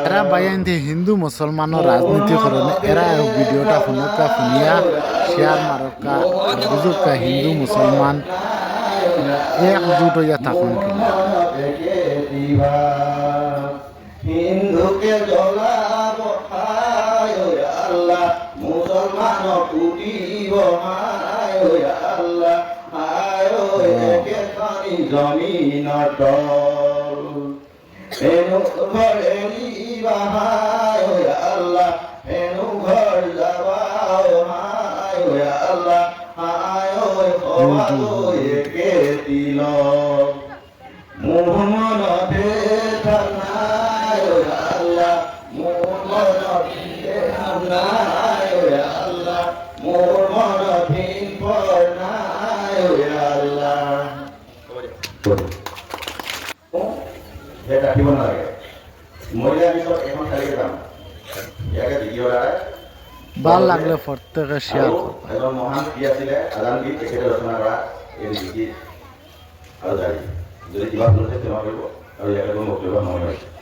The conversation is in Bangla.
এরা বাইয়ান্তি হিন্দু মুসলমানের রাজনীতি করেন এরা ভিডিওটা শুনকা শুনিয়া শেয়ার মারকা বুঝুকা হিন্দু মুসলমান একজুট হইয়া থাকুন কিনা হিন্দুকে জ্বলাব আল্লাহ মুসলমান কুটিব আল্লাহ জমিন হেনু ঘরে আল্লাহ হেনু ঘর যাবাও আল্লাহ কে দিল মোহন আল্লাহ মোহন আল্লাহ মোহন আল্লাহ এটা কিমান লাগে মহিলা বিষয় এখন খালি দাম ইয়াকে ভিডিঅ' ভাল লাগলে প্রত্যেকে শেয়ার এজন মহান কি আছিলে আজান গীত তেখেতে ৰচনা কৰা এই গীত আৰু জাৰি যদি কিবা কৰিছে ক্ষমা কৰিব আৰু ইয়াকে কোনো কৰিব নহয়